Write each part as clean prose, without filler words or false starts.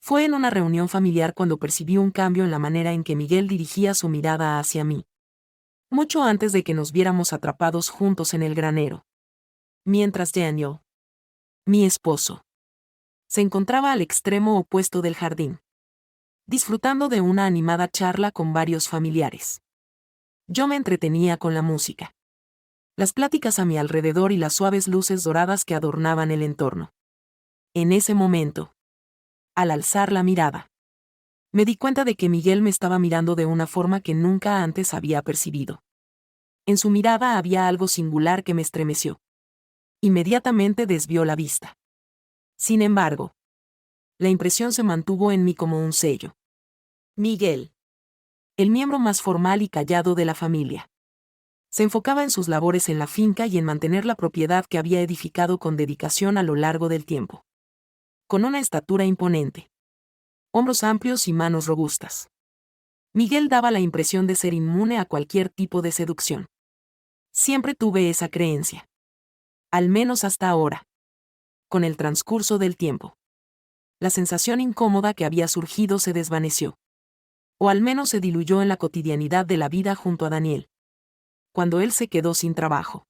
Fue en una reunión familiar cuando percibí un cambio en la manera en que Miguel dirigía su mirada hacia mí. Mucho antes de que nos viéramos atrapados juntos en el granero. Mientras Daniel, mi esposo, se encontraba al extremo opuesto del jardín, disfrutando de una animada charla con varios familiares. Yo me entretenía con la música, las pláticas a mi alrededor y las suaves luces doradas que adornaban el entorno. En ese momento, al alzar la mirada, me di cuenta de que Miguel me estaba mirando de una forma que nunca antes había percibido. En su mirada había algo singular que me estremeció. Inmediatamente desvió la vista. Sin embargo, la impresión se mantuvo en mí como un sello. Miguel, el miembro más formal y callado de la familia, se enfocaba en sus labores en la finca y en mantener la propiedad que había edificado con dedicación a lo largo del tiempo. Con una estatura imponente, hombros amplios y manos robustas, Miguel daba la impresión de ser inmune a cualquier tipo de seducción. Siempre tuve esa creencia. Al menos hasta ahora. Con el transcurso del tiempo, la sensación incómoda que había surgido se desvaneció. O al menos se diluyó en la cotidianidad de la vida junto a Daniel. Cuando él se quedó sin trabajo,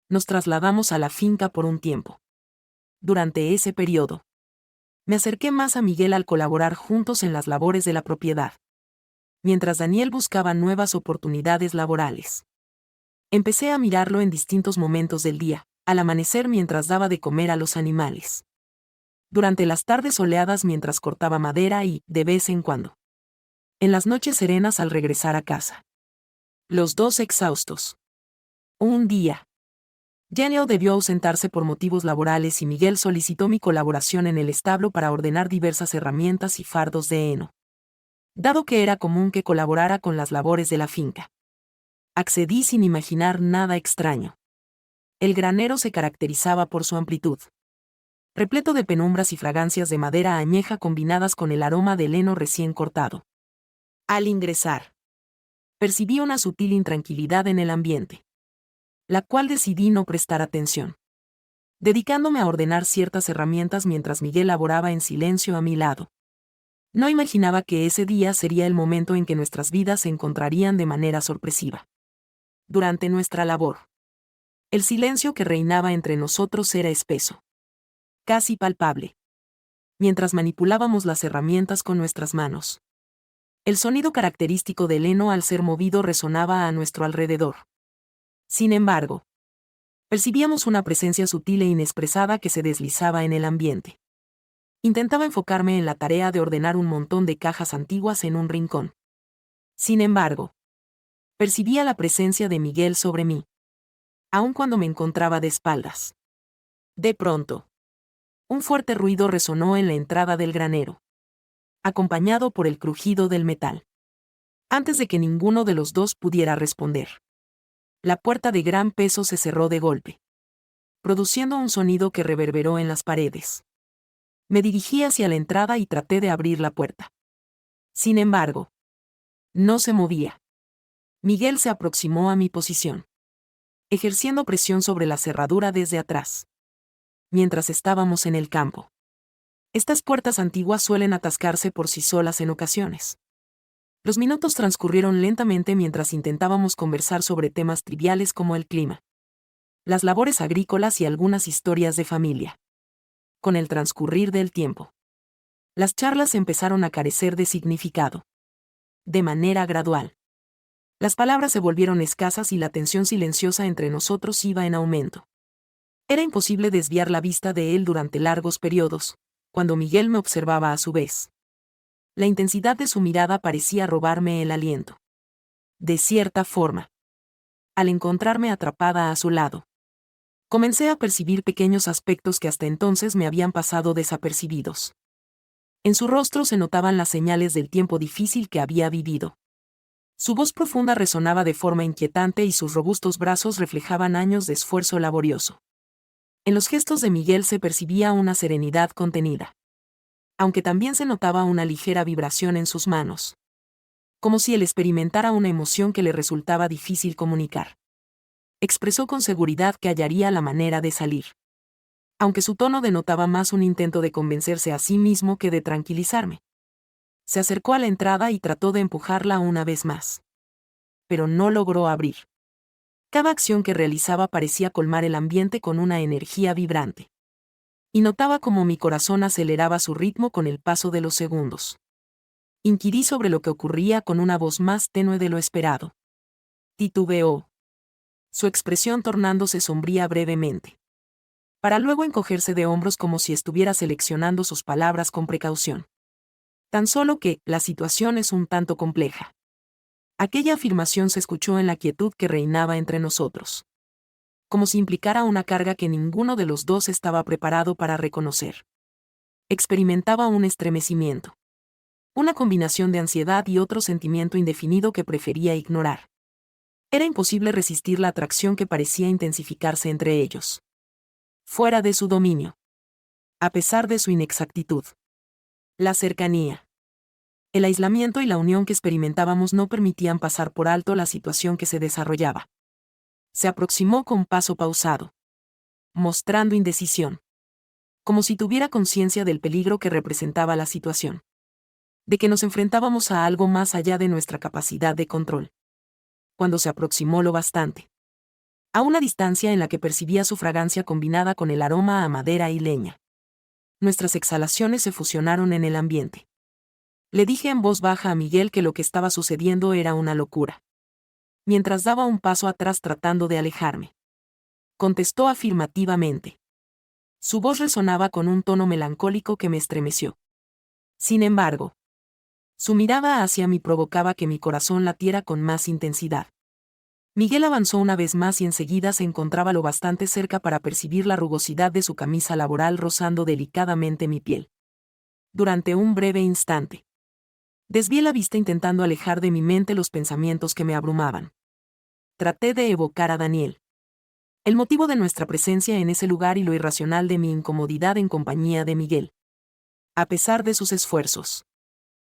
nos trasladamos a la finca por un tiempo. Durante ese periodo, me acerqué más a Miguel al colaborar juntos en las labores de la propiedad, mientras Daniel buscaba nuevas oportunidades laborales. Empecé a mirarlo en distintos momentos del día, al amanecer mientras daba de comer a los animales, durante las tardes soleadas mientras cortaba madera y, de vez en cuando, en las noches serenas al regresar a casa. Los dos exhaustos. Un día, Daniel debió ausentarse por motivos laborales y Miguel solicitó mi colaboración en el establo para ordenar diversas herramientas y fardos de heno. Dado que era común que colaborara con las labores de la finca, accedí sin imaginar nada extraño. El granero se caracterizaba por su amplitud, repleto de penumbras y fragancias de madera añeja combinadas con el aroma del heno recién cortado. Al ingresar, percibí una sutil intranquilidad en el ambiente, la cual decidí no prestar atención, dedicándome a ordenar ciertas herramientas mientras Miguel laboraba en silencio a mi lado. No imaginaba que ese día sería el momento en que nuestras vidas se encontrarían de manera sorpresiva. Durante nuestra labor, el silencio que reinaba entre nosotros era espeso, casi palpable. Mientras manipulábamos las herramientas con nuestras manos, el sonido característico del heno al ser movido resonaba a nuestro alrededor. Sin embargo, percibíamos una presencia sutil e inexpresada que se deslizaba en el ambiente. Intentaba enfocarme en la tarea de ordenar un montón de cajas antiguas en un rincón. Sin embargo, percibía la presencia de Miguel sobre mí, aun cuando me encontraba de espaldas. De pronto, un fuerte ruido resonó en la entrada del granero, acompañado por el crujido del metal. Antes de que ninguno de los dos pudiera responder, la puerta de gran peso se cerró de golpe, produciendo un sonido que reverberó en las paredes. Me dirigí hacia la entrada y traté de abrir la puerta. Sin embargo, no se movía. Miguel se aproximó a mi posición, ejerciendo presión sobre la cerradura desde atrás. Mientras estábamos en el campo, estas puertas antiguas suelen atascarse por sí solas en ocasiones. Los minutos transcurrieron lentamente mientras intentábamos conversar sobre temas triviales como el clima, las labores agrícolas y algunas historias de familia. Con el transcurrir del tiempo, las charlas empezaron a carecer de significado. De manera gradual, las palabras se volvieron escasas y la tensión silenciosa entre nosotros iba en aumento. Era imposible desviar la vista de él durante largos periodos, cuando Miguel me observaba a su vez. La intensidad de su mirada parecía robarme el aliento. De cierta forma, al encontrarme atrapada a su lado, comencé a percibir pequeños aspectos que hasta entonces me habían pasado desapercibidos. En su rostro se notaban las señales del tiempo difícil que había vivido. Su voz profunda resonaba de forma inquietante y sus robustos brazos reflejaban años de esfuerzo laborioso. En los gestos de Miguel se percibía una serenidad contenida, aunque también se notaba una ligera vibración en sus manos, como si él experimentara una emoción que le resultaba difícil comunicar. Expresó con seguridad que hallaría la manera de salir. aunque su tono denotaba más un intento de convencerse a sí mismo que de tranquilizarme. Se acercó a la entrada y trató de empujarla una vez más. Pero no logró abrir. Cada acción que realizaba parecía colmar el ambiente con una energía vibrante. Y notaba cómo mi corazón aceleraba su ritmo con el paso de los segundos. Inquirí sobre lo que ocurría con una voz más tenue de lo esperado. Titubeó, su expresión tornándose sombría brevemente, para luego encogerse de hombros como si estuviera seleccionando sus palabras con precaución. Tan solo que, la situación es un tanto compleja. Aquella afirmación se escuchó en la quietud que reinaba entre nosotros. Como si implicara una carga que ninguno de los dos estaba preparado para reconocer. Experimentaba un estremecimiento. Una combinación de ansiedad y otro sentimiento indefinido que prefería ignorar. Era imposible resistir la atracción que parecía intensificarse entre ellos. Fuera de su dominio. A pesar de su inexactitud. La cercanía. El aislamiento y la unión que experimentábamos no permitían pasar por alto la situación que se desarrollaba. Se aproximó con paso pausado. Mostrando indecisión. Como si tuviera conciencia del peligro que representaba la situación. De que nos enfrentábamos a algo más allá de nuestra capacidad de control. Cuando se aproximó lo bastante. A una distancia en la que percibía su fragancia combinada con el aroma a madera y leña. Nuestras exhalaciones se fusionaron en el ambiente. Le dije en voz baja a Miguel que lo que estaba sucediendo era una locura. Mientras daba un paso atrás tratando de alejarme. Contestó afirmativamente. Su voz resonaba con un tono melancólico que me estremeció. Sin embargo, su mirada hacia mí provocaba que mi corazón latiera con más intensidad. Miguel avanzó una vez más y enseguida se encontraba lo bastante cerca para percibir la rugosidad de su camisa laboral rozando delicadamente mi piel. Durante un breve instante. Desvié la vista intentando alejar de mi mente los pensamientos que me abrumaban. Traté de evocar a Daniel. El motivo de nuestra presencia en ese lugar y lo irracional de mi incomodidad en compañía de Miguel. A pesar de sus esfuerzos.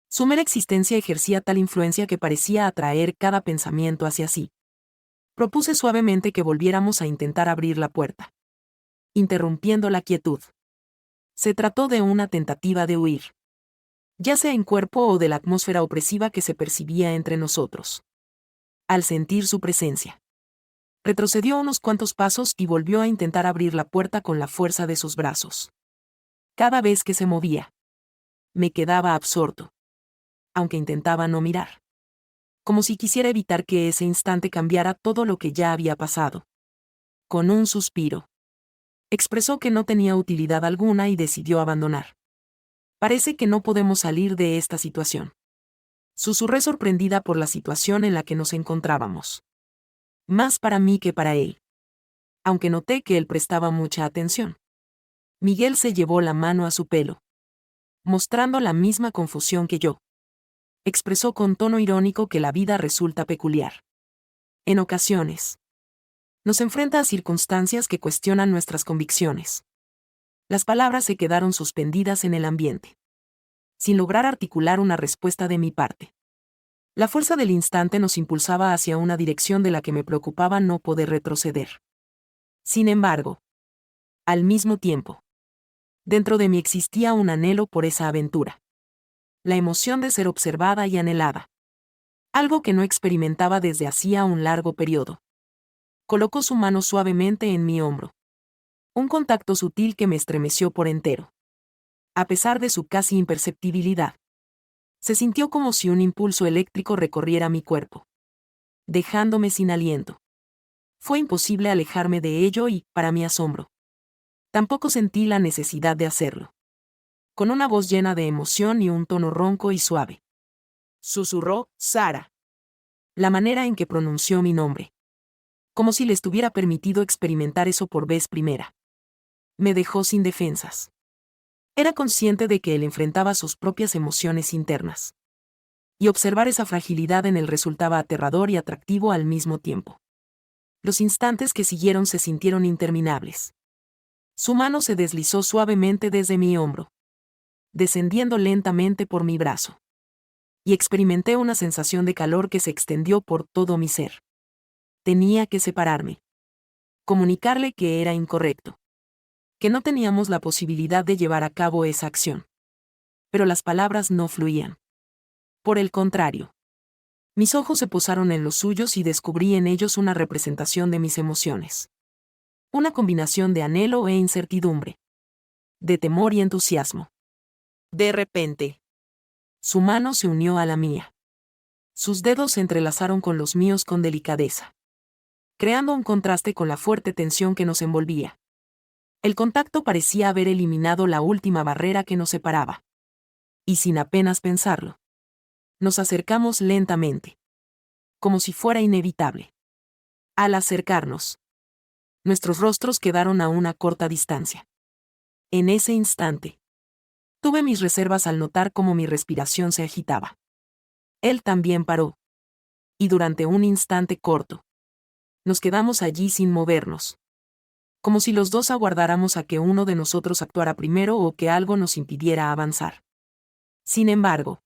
Su mera existencia ejercía tal influencia que parecía atraer cada pensamiento hacia sí. Propuse suavemente que volviéramos a intentar abrir la puerta. Interrumpiendo la quietud. Se trató de una tentativa de huir. Ya sea en cuerpo o de la atmósfera opresiva que se percibía entre nosotros. Al sentir su presencia. Retrocedió unos cuantos pasos y volvió a intentar abrir la puerta con la fuerza de sus brazos. Cada vez que se movía. Me quedaba absorto. Aunque intentaba no mirar. Como si quisiera evitar que ese instante cambiara todo lo que ya había pasado. Con un suspiro. Expresó que no tenía utilidad alguna y decidió abandonar. Parece que no podemos salir de esta situación. Susurré sorprendida por la situación en la que nos encontrábamos. Más para mí que para él. Aunque noté que él prestaba mucha atención. Miguel se llevó la mano a su pelo. Mostrando la misma confusión que yo. Expresó con tono irónico que la vida resulta peculiar. En ocasiones. Nos enfrenta a circunstancias que cuestionan nuestras convicciones. Las palabras se quedaron suspendidas en el ambiente. Sin lograr articular una respuesta de mi parte. La fuerza del instante nos impulsaba hacia una dirección de la que me preocupaba no poder retroceder. Sin embargo, al mismo tiempo, dentro de mí existía un anhelo por esa aventura. La emoción de ser observada y anhelada. Algo que no experimentaba desde hacía un largo periodo. Colocó su mano suavemente en mi hombro. Un contacto sutil que me estremeció por entero. A pesar de su casi imperceptibilidad. Se sintió como si un impulso eléctrico recorriera mi cuerpo. Dejándome sin aliento. Fue imposible alejarme de ello y, para mi asombro, tampoco sentí la necesidad de hacerlo. Con una voz llena de emoción y un tono ronco y suave. Susurró, Sara. La manera en que pronunció mi nombre. Como si le estuviera permitido experimentar eso por vez primera. Me dejó sin defensas. Era consciente de que él enfrentaba sus propias emociones internas. Y observar esa fragilidad en él resultaba aterrador y atractivo al mismo tiempo. Los instantes que siguieron se sintieron interminables. Su mano se deslizó suavemente desde mi hombro. Descendiendo lentamente por mi brazo. Y experimenté una sensación de calor que se extendió por todo mi ser. Tenía que separarme. Comunicarle que era incorrecto. que no teníamos la posibilidad de llevar a cabo esa acción. Pero las palabras no fluían. Por el contrario. Mis ojos se posaron en los suyos y descubrí en ellos una representación de mis emociones. Una combinación de anhelo e incertidumbre. De temor y entusiasmo. De repente, su mano se unió a la mía. Sus dedos se entrelazaron con los míos con delicadeza, creando un contraste con la fuerte tensión que nos envolvía. El contacto parecía haber eliminado la última barrera que nos separaba. Y sin apenas pensarlo, nos acercamos lentamente, como si fuera inevitable. Al acercarnos, nuestros rostros quedaron a una corta distancia. En ese instante, tuve mis reservas al notar cómo mi respiración se agitaba. Él también paró. Y durante un instante corto, nos quedamos allí sin movernos. Como si los dos aguardáramos a que uno de nosotros actuara primero o que algo nos impidiera avanzar. Sin embargo,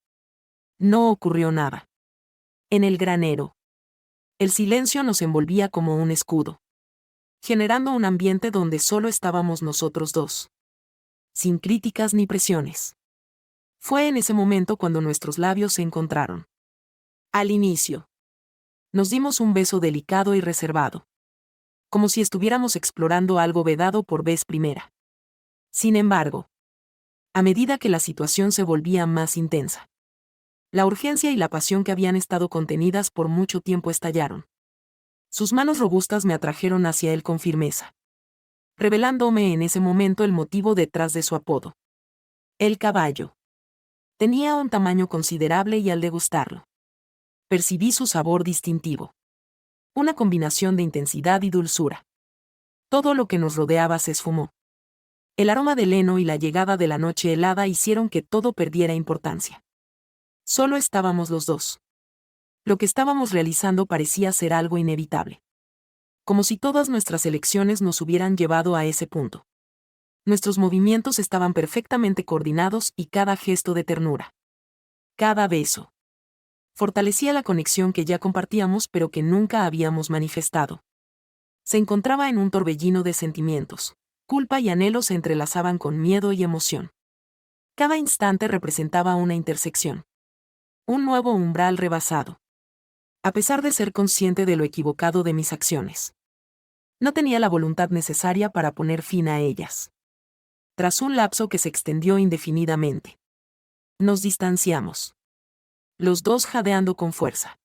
no ocurrió nada. En el granero, el silencio nos envolvía como un escudo, generando un ambiente donde solo estábamos nosotros dos. Sin críticas ni presiones. Fue en ese momento cuando nuestros labios se encontraron. Al inicio, nos dimos un beso delicado y reservado, como si estuviéramos explorando algo vedado por vez primera. Sin embargo, a medida que la situación se volvía más intensa, la urgencia y la pasión que habían estado contenidas por mucho tiempo estallaron. Sus manos robustas me atrajeron hacia él con firmeza, revelándome en ese momento el motivo detrás de su apodo. El caballo. Tenía un tamaño considerable y al degustarlo, percibí su sabor distintivo. Una combinación de intensidad y dulzura. Todo lo que nos rodeaba se esfumó. El aroma del heno y la llegada de la noche helada hicieron que todo perdiera importancia. Solo estábamos los dos. Lo que estábamos realizando parecía ser algo inevitable. Como si todas nuestras elecciones nos hubieran llevado a ese punto. Nuestros movimientos estaban perfectamente coordinados y cada gesto de ternura. Cada beso. Fortalecía la conexión que ya compartíamos pero que nunca habíamos manifestado. Se encontraba en un torbellino de sentimientos. Culpa y anhelo se entrelazaban con miedo y emoción. Cada instante representaba una intersección. Un nuevo umbral rebasado. A pesar de ser consciente de lo equivocado de mis acciones, no tenía la voluntad necesaria para poner fin a ellas. Tras un lapso que se extendió indefinidamente, nos distanciamos. Los dos jadeando con fuerza.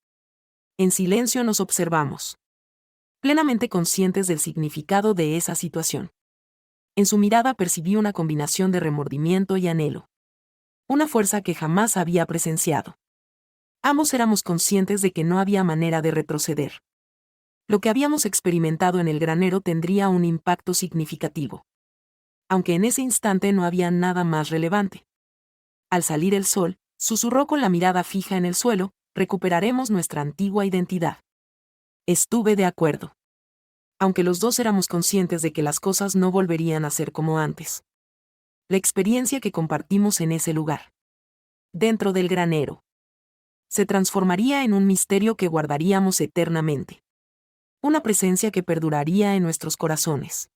En silencio nos observamos, plenamente conscientes del significado de esa situación. En su mirada percibí una combinación de remordimiento y anhelo. Una fuerza que jamás había presenciado. Ambos éramos conscientes de que no había manera de retroceder. Lo que habíamos experimentado en el granero tendría un impacto significativo. Aunque en ese instante no había nada más relevante. Al salir el sol, susurró con la mirada fija en el suelo, recuperaremos nuestra antigua identidad. Estuve de acuerdo. Aunque los dos éramos conscientes de que las cosas no volverían a ser como antes. La experiencia que compartimos en ese lugar, dentro del granero, se transformaría en un misterio que guardaríamos eternamente. Una presencia que perduraría en nuestros corazones.